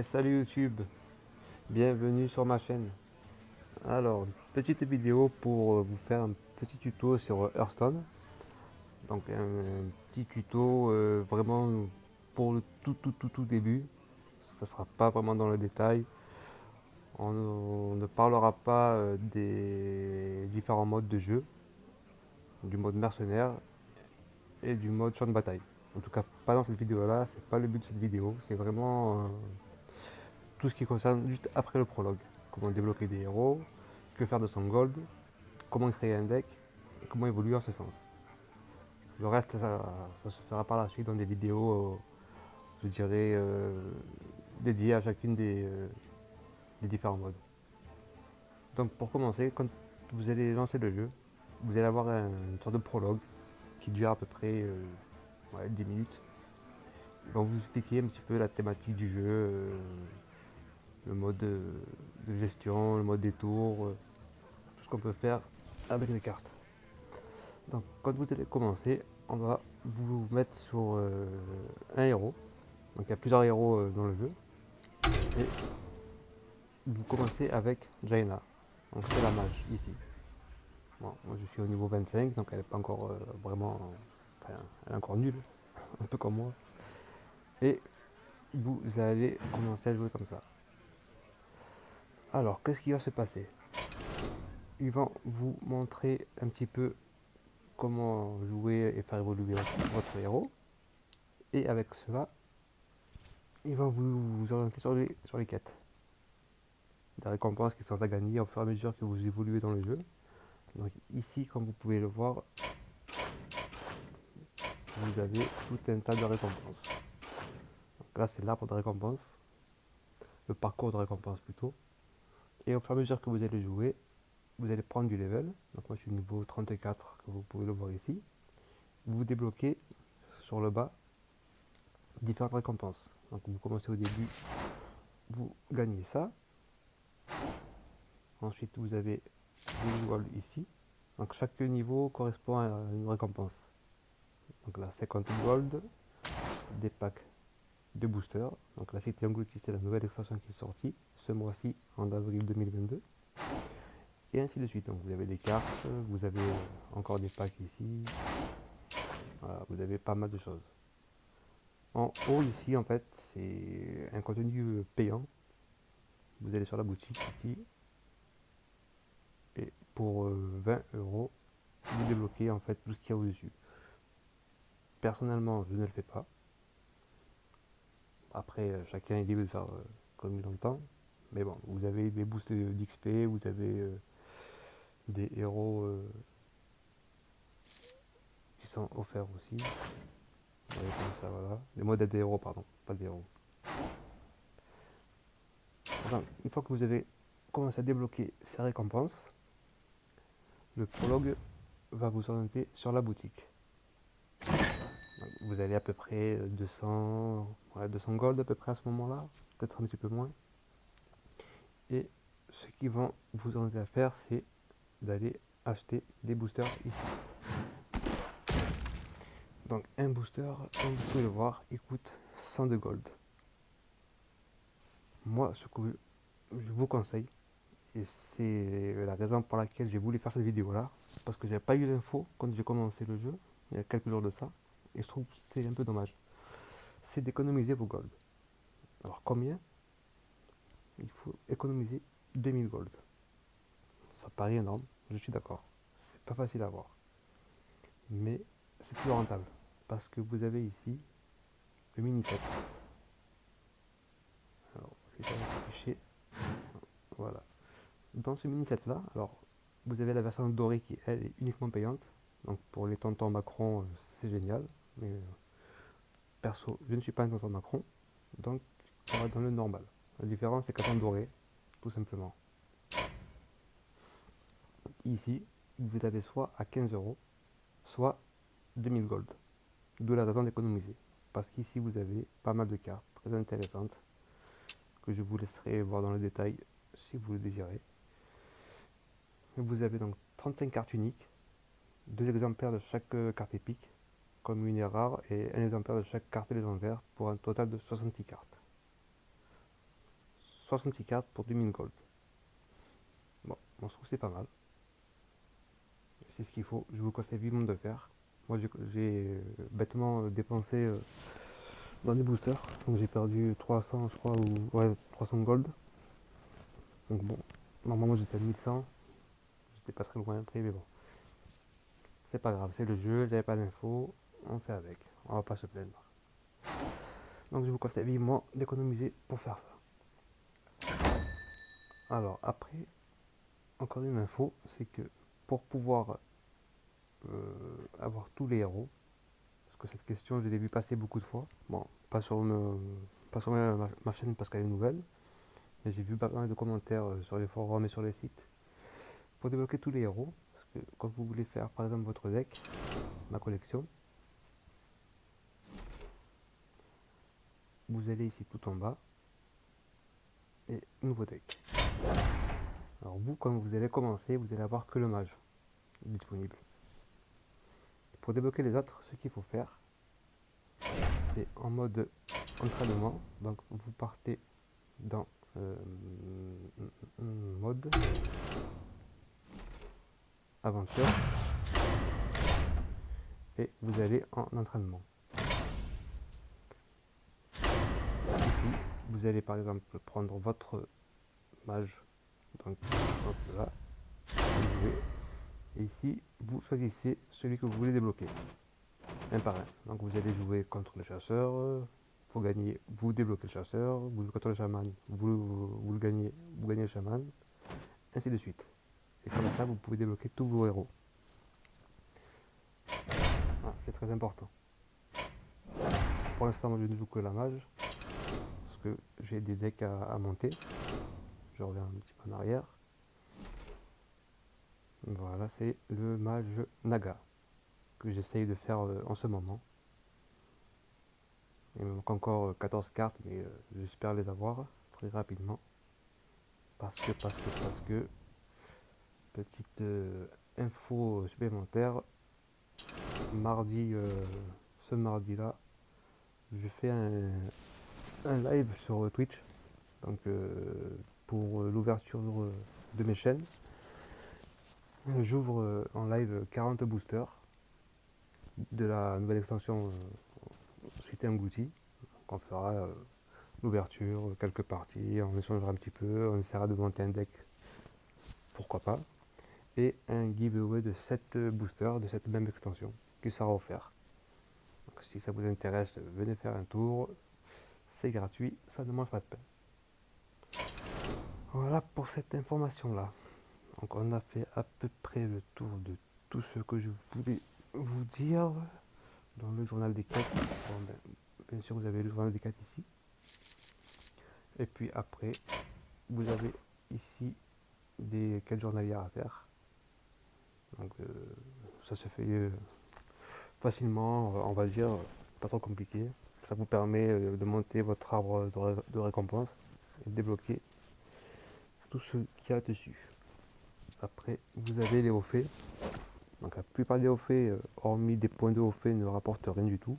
Salut YouTube, bienvenue sur ma chaîne. Alors, petite vidéo pour vous faire un petit tuto sur Hearthstone. Donc un petit tuto vraiment pour le tout début. Ça sera pas vraiment dans le détail. On ne parlera pas des différents modes de jeu, du mode mercenaire et du mode champ de bataille. En tout cas, pas dans cette vidéo là, c'est pas le but de cette vidéo. C'est vraiment tout ce qui concerne juste après le prologue. Comment débloquer des héros, que faire de son gold, comment créer un deck, et comment évoluer en ce sens. Le reste, ça se fera par la suite dans des vidéos, je dirais, dédiées à chacune des différents modes. Donc pour commencer, quand vous allez lancer le jeu, vous allez avoir une sorte de prologue qui dure à peu près 10 minutes. Ils vont vous expliquer un petit peu la thématique du jeu, le mode de gestion, le mode des tours, tout ce qu'on peut faire avec les cartes. Donc quand vous allez commencer, on va vous mettre sur un héros. Donc il y a plusieurs héros dans le jeu. Et vous commencez avec Jaina. Donc c'est la mage ici. Bon, moi je suis au niveau 25, donc elle n'est pas encore vraiment. Enfin, elle est encore nulle, un peu comme moi. Et vous allez commencer à jouer comme ça. Alors, qu'est-ce qui va se passer? Ils vont vous montrer un petit peu comment jouer et faire évoluer votre héros. Et avec cela, ils vont vous orienter sur les quêtes. Des récompenses qui sont à gagner au fur et à mesure que vous évoluez dans le jeu. Donc ici, comme vous pouvez le voir, vous avez tout un tas de récompenses. Donc là, c'est l'arbre de récompense, le parcours de récompense plutôt. Et au fur et à mesure que vous allez jouer, vous allez prendre du level. Donc moi, je suis niveau 34, comme vous pouvez le voir ici. Vous débloquez sur le bas différentes récompenses. Donc vous commencez au début, vous gagnez ça. Ensuite, vous avez des gold ici. Donc chaque niveau correspond à une récompense. Donc là, 50 gold, des packs de boosters. Donc la City Engloutie, c'est la nouvelle extension qui est sortie ce mois-ci, en avril 2022. Et ainsi de suite. Donc vous avez des cartes, vous avez encore des packs ici. Voilà, vous avez pas mal de choses. En haut ici, en fait, c'est un contenu payant. Vous allez sur la boutique ici. Et pour 20 euros, vous débloquez en fait tout ce qu'il y a au-dessus. Personnellement, je ne le fais pas. Après, chacun est libre de faire comme il entend. Mais bon, vous avez des boosts d'XP, vous avez des héros qui sont offerts aussi. Ouais, comme ça, voilà. Des modèles de héros, pardon, pas des héros. Enfin, une fois que vous avez commencé à débloquer ces récompenses, le prologue va vous orienter sur la boutique. Donc, vous allez à peu près 200, ouais, 200 gold à peu près à ce moment-là, peut-être un petit peu moins. Et ce qu'ils vont vous orienter à faire, c'est d'aller acheter des boosters ici. Donc un booster, comme vous pouvez le voir, il coûte 102 gold. Moi, ce que je vous conseille, et c'est la raison pour laquelle j'ai voulu faire cette vidéo là, parce que j'avais pas eu l'info quand j'ai commencé le jeu, il y a quelques jours de ça, et je trouve que c'est un peu dommage, c'est d'économiser vos gold. Alors combien? Il faut économiser 2000 gold. Ça paraît énorme, je suis d'accord, c'est pas facile à avoir, mais c'est plus rentable, parce que vous avez ici le mini set. Alors, si ça va s'afficher, voilà. Dans ce mini set là, alors vous avez la version dorée qui elle est uniquement payante. Donc pour les tontons Macron, c'est génial. Mais perso, je ne suis pas un tonton Macron. Donc on va dans le normal. La différence c'est qu'elle est dorée, tout simplement. Ici, vous avez soit à 15 euros, soit 2000 gold. D'où la raison d'économiser. Parce qu'ici vous avez pas mal de cartes très intéressantes que je vous laisserai voir dans le détail si vous le désirez. Vous avez donc 35 cartes uniques, 2 exemplaires de chaque carte épique, comme une est rare, et un exemplaire de chaque carte légendaire pour un total de 66 cartes. 66 cartes pour 2000 gold. Bon, on se trouve c'est pas mal. C'est ce qu'il faut. Je vous conseille vivement de le faire. Moi j'ai bêtement dépensé dans des boosters. Donc j'ai perdu 300 je crois, ou ouais 300 gold. Donc bon, normalement j'étais à 1100. J'étais pas très loin après, mais bon. C'est pas grave, c'est le jeu, j'avais pas d'infos, on fait avec. On va pas se plaindre. Donc je vous conseille vivement d'économiser pour faire ça. Alors après, encore une info, c'est que pour pouvoir avoir tous les héros, parce que cette question je l'ai vu passer beaucoup de fois, bon, pas sur ma chaîne parce qu'elle est nouvelle, mais j'ai vu pas mal de commentaires sur les forums et sur les sites. Pour débloquer tous les héros, parce que quand vous voulez faire par exemple votre deck, ma collection, vous allez ici tout en bas, et nouveau deck. Alors vous, quand vous allez commencer, vous allez avoir que le mage disponible. Pour débloquer les autres, ce qu'il faut faire, c'est en mode entraînement. Donc vous partez dans mode aventure et vous allez en entraînement. Ici, vous allez par exemple prendre votre mage, donc hop là, jouer. Et ici, vous choisissez celui que vous voulez débloquer, un par un. Donc vous allez jouer contre le chasseur, faut gagner, vous débloquez le chasseur, vous jouez contre le chaman, vous le gagnez, vous gagnez le chaman, ainsi de suite. Et comme ça, vous pouvez débloquer tous vos héros. Ah, c'est très important. Pour l'instant, moi, je ne joue que la mage, parce que j'ai des decks à monter. Je reviens un petit peu en arrière. Voilà, c'est le mage Naga, que j'essaye de faire en ce moment. Il me manque encore 14 cartes, mais j'espère les avoir très rapidement. Parce que, petite info supplémentaire, mardi, ce mardi-là, je fais un live sur Twitch, donc pour l'ouverture de mes chaînes. J'ouvre en live 40 boosters de la nouvelle extension Cité Engloutie. On fera l'ouverture, quelques parties, on échangera un petit peu, on essaiera de monter un deck, pourquoi pas. Et un giveaway de 7 boosters de cette même extension qui sera offert. Donc, si ça vous intéresse, venez faire un tour. C'est gratuit, ça ne mange pas de pain. Voilà pour cette information là. Donc on a fait à peu près le tour de tout ce que je voulais vous dire dans le journal des quêtes. Bon, bien sûr vous avez le journal des quêtes ici. Et puis après vous avez ici des quêtes journalières à faire. Donc ça se fait facilement, on va dire, pas trop compliqué. Ça vous permet de monter votre arbre de récompense et de débloquer tout ce qu'il y a dessus. Après, vous avez les hauts faits. Donc la plupart des hauts faits, hormis des points de hauts faits, ne rapportent rien du tout.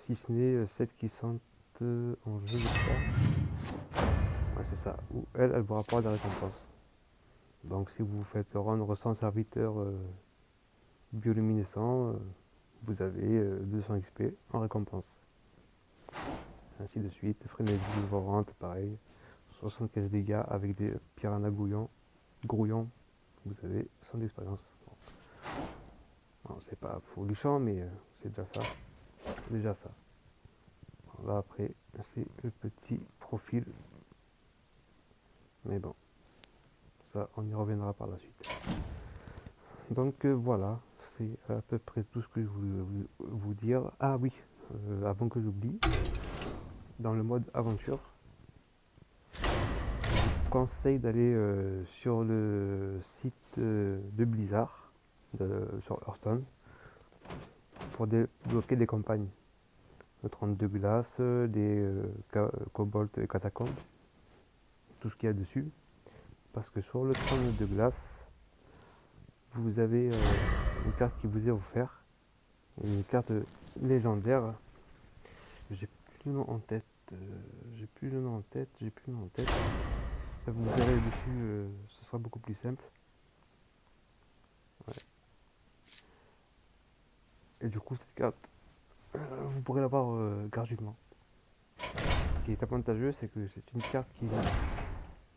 Si ce n'est celles qui sont en jeu, je crois. Ouais, c'est ça. Ou elle vous rapporte des récompenses. Donc si vous faites rendre 100 serviteurs bioluminescents, vous avez 200 XP en récompense. Ainsi de suite. Frénésie dévorante, pareil. 75 dégâts avec des piranhas grouillants. Vous avez 100 d'expérience. Bon. C'est pas folichon, mais c'est déjà ça. Déjà ça. Là après, c'est le petit profil. Mais bon, ça on y reviendra par la suite. Donc voilà, c'est à peu près tout ce que je voulais vous dire. Ah oui, avant que j'oublie, dans le mode aventure, je vous conseille d'aller sur le site de Blizzard, sur Hearthstone, pour débloquer des campagnes. Le 32 glaces, des kobolds et catacombes, tout ce qu'il y a dessus. Parce que sur le 32 glaces, vous avez une carte qui vous est offerte, une carte légendaire. J'ai plus le nom en tête, j'ai plus le nom en tête, j'ai plus le nom en tête. Ça, vous verrez dessus, ce sera beaucoup plus simple. Ouais. Et du coup, cette carte, vous pourrez l'avoir gratuitement. Ce qui est avantageux, c'est que c'est une carte qui n'est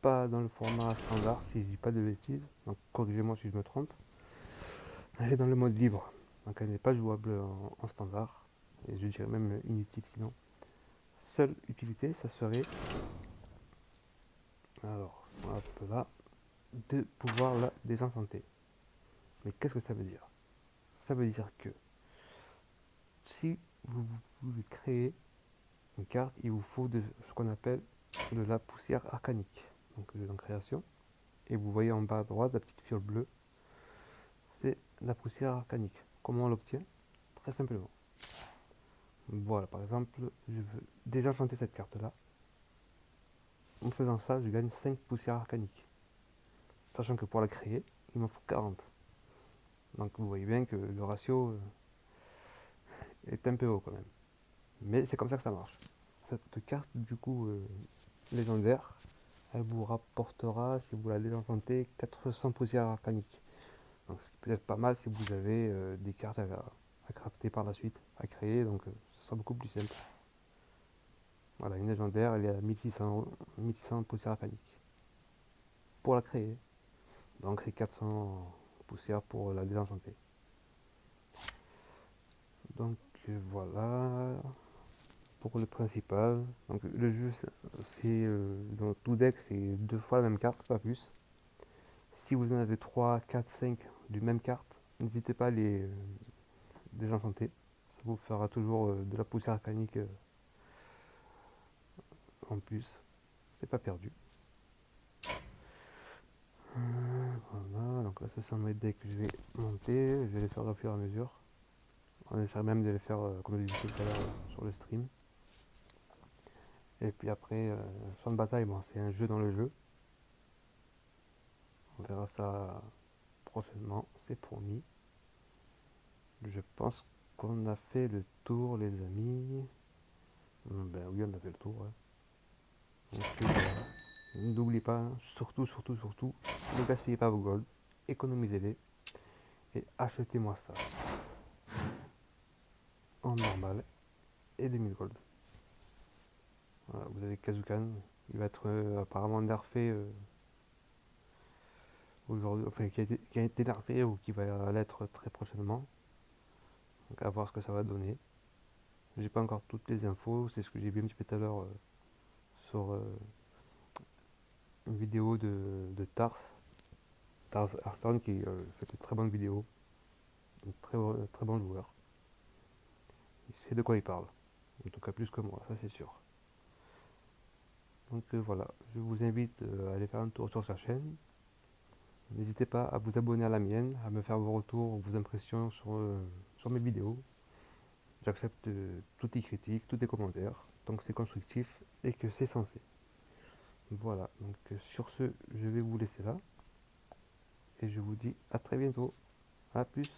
pas dans le format standard, si je dis pas de bêtises. Donc corrigez-moi si je me trompe. Elle est dans le mode libre, donc elle n'est pas jouable en standard. Et je dirais même inutile sinon. Seule utilité, ça serait, alors, hop là, de pouvoir la désenchanter. Mais qu'est-ce que ça veut dire? Ça veut dire que si vous voulez créer une carte, il vous faut de ce qu'on appelle de la poussière arcanique. Donc en création. Et vous voyez en bas à droite la petite fiole bleue, c'est la poussière arcanique. Comment on l'obtient? Très simplement. Voilà, par exemple, je veux déjà chanter cette carte-là. En faisant ça, je gagne 5 poussières arcaniques. Sachant que pour la créer, il m'en faut 40. Donc vous voyez bien que le ratio est un peu haut quand même. Mais c'est comme ça que ça marche. Cette carte, du coup, légendaire, elle vous rapportera, si vous la désenchantez, 400 poussières arcaniques. Donc ce qui peut être pas mal si vous avez des cartes à crafter par la suite, à créer, donc ce sera beaucoup plus simple. Voilà, une légendaire, elle est à 1600 poussières arcaniques. Pour la créer. Donc c'est 400 poussières pour la désenchanter. Donc voilà pour le principal. Donc le jeu, c'est dans tout deck, c'est 2 fois la même carte, pas plus. Si vous en avez 3, 4, 5 du même carte, n'hésitez pas à les désenchanter. Ça vous fera toujours de la poussière arcanique en plus. C'est pas perdu. Voilà, donc là ce sont mes decks que je vais monter. Je vais les faire au fur et à mesure. On essaie même de les faire, comme je disais tout à l'heure, sur le stream. Et puis après, champ de bataille, bon, c'est un jeu dans le jeu. On verra ça prochainement, c'est promis. Je pense qu'on a fait le tour, les amis. Ben oui, on a fait le tour. Ouais. Donc, voilà. N'oubliez pas, hein, surtout, ne gaspillez pas vos golds, économisez-les et achetez-moi ça en normal et 2000 gold. Voilà, vous avez Kazukan, il va être apparemment nerfé aujourd'hui, enfin qui a été nerfé ou qui va l'être très prochainement. Donc à voir ce que ça va donner. J'ai pas encore toutes les infos, c'est ce que j'ai vu un petit peu tout à l'heure sur une vidéo de Tars Hearthstone qui fait de très bonnes vidéos, un très bon joueur. Il sait de quoi il parle, en tout cas plus que moi, ça c'est sûr. Donc voilà, je vous invite à aller faire un tour sur sa chaîne. N'hésitez pas à vous abonner à la mienne, à me faire vos retours, vos impressions sur mes vidéos. J'accepte toutes les critiques, tous les commentaires, tant que c'est constructif et que c'est censé. Voilà, donc sur ce, je vais vous laisser là. Et je vous dis à très bientôt. A plus.